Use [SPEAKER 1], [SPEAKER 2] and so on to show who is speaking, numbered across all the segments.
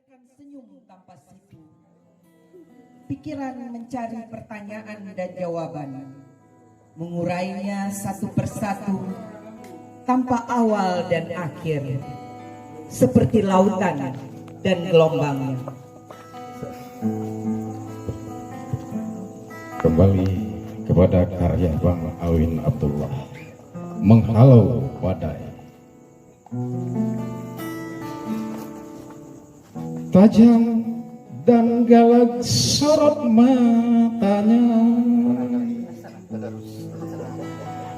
[SPEAKER 1] memancarkan senyum tanpa situ. Pikiran mencari pertanyaan dan jawaban, mengurainya satu persatu tanpa awal dan akhir, seperti lautan dan gelombangnya.
[SPEAKER 2] Kembali kepada karya Bang Alwin Abdullah, Menghalau Badai. Tajam dan galak sorot matanya,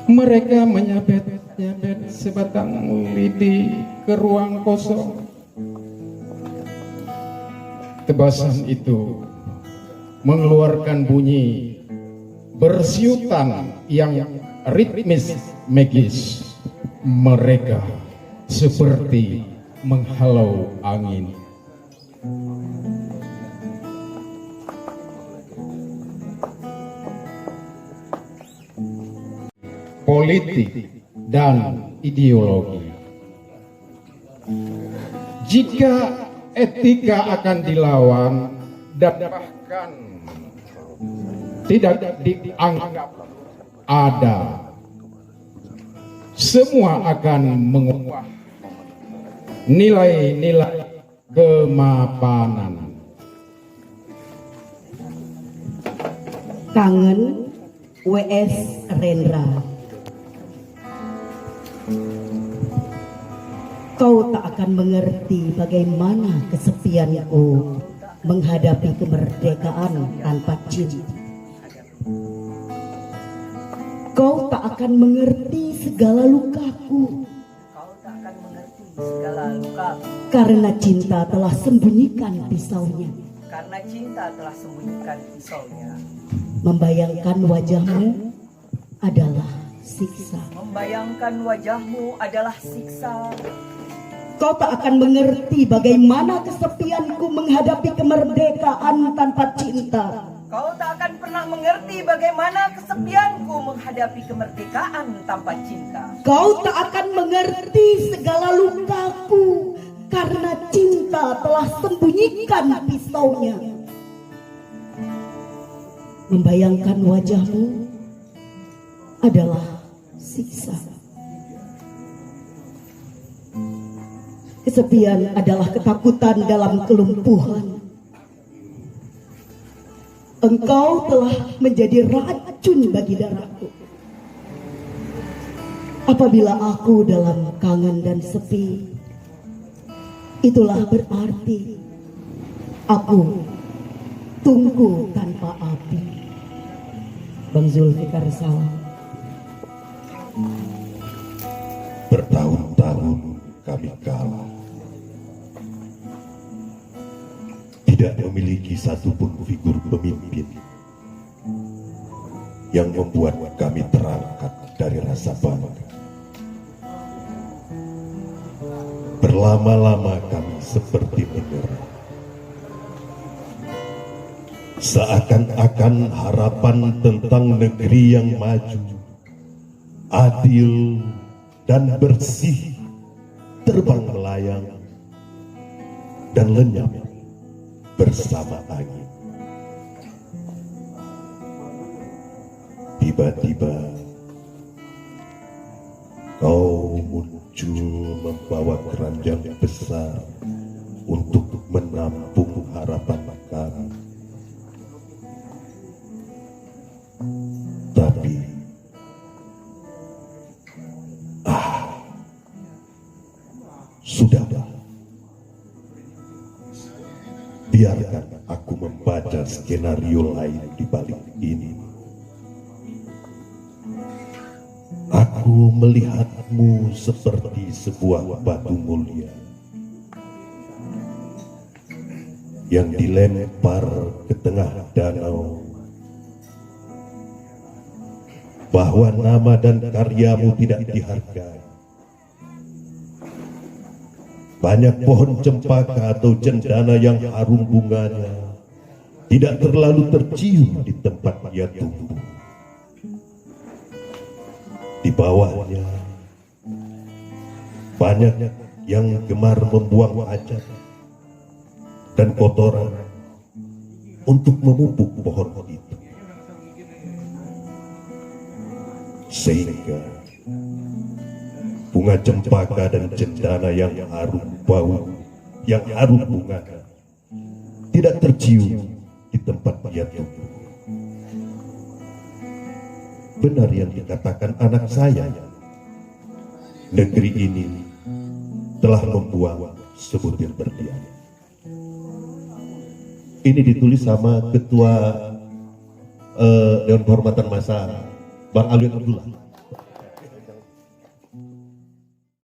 [SPEAKER 2] mereka menyabet-nyabet sebatang lidi ke ruang kosong. Tebasan itu mengeluarkan bunyi bersiutan yang ritmis magis. Mereka seperti menghalau angin. Politik dan ideologi. Jika etika akan dilawan dan bahkan tidak dianggap ada, semua akan mengubah nilai-nilai kemapanan.
[SPEAKER 3] Kangen W.S. Rendra. Kau tak akan mengerti bagaimana kesepianku menghadapi kemerdekaan tanpa cinta. Kau tak akan mengerti segala lukaku. Karena cinta telah sembunyikan pisaunya. Membayangkan wajahmu adalah siksa. Kau tak akan mengerti bagaimana kesepianku menghadapi kemerdekaan tanpa cinta.
[SPEAKER 1] Kau tak akan pernah mengerti bagaimana kesepianku menghadapi kemerdekaan tanpa cinta.
[SPEAKER 3] Kau tak akan mengerti segala lukaku karena cinta telah sembunyikan pisaunya. Membayangkan wajahmu adalah siksa. Kesepian adalah ketakutan dalam kelumpuhan. Engkau telah menjadi racun bagi darahku. Apabila aku dalam kangen dan sepi, itulah berarti aku tunggu tanpa api. Bang Zulfikar Salam.
[SPEAKER 4] Bertahun-tahun kami kalah, tidak memiliki satupun figur pemimpin yang membuat kami terangkat dari rasa bangga. Berlama-lama kami seperti menyerah, seakan-akan harapan tentang negeri yang maju, adil dan bersih terbang melayang dan lenyap bersama angin. Tiba-tiba kau muncul membawa keranjang besar untuk menampung harapan kami. Tapi sudahlah, biarkan aku membaca skenario lain di balik ini. Aku melihatmu seperti sebuah batu mulia yang dilempar ke tengah danau, bahwa nama dan karyamu tidak dihargai. Banyak pohon cempaka atau cendana yang harum bunganya tidak terlalu tercium di tempat ia tumbuh. Di bawahnya banyak yang gemar membuang hajat dan kotoran untuk memupuk pohon itu. Sehingga bunga cempaka dan cendana yang harum bau, yang harum bunga, tidak tercium di tempat dia tumbuh. Benar yang dikatakan anak saya, negeri ini telah membuang sebutir berlian. Ini ditulis sama Ketua Dewan Kehormatan Masa, Bang Alwin Abdullah.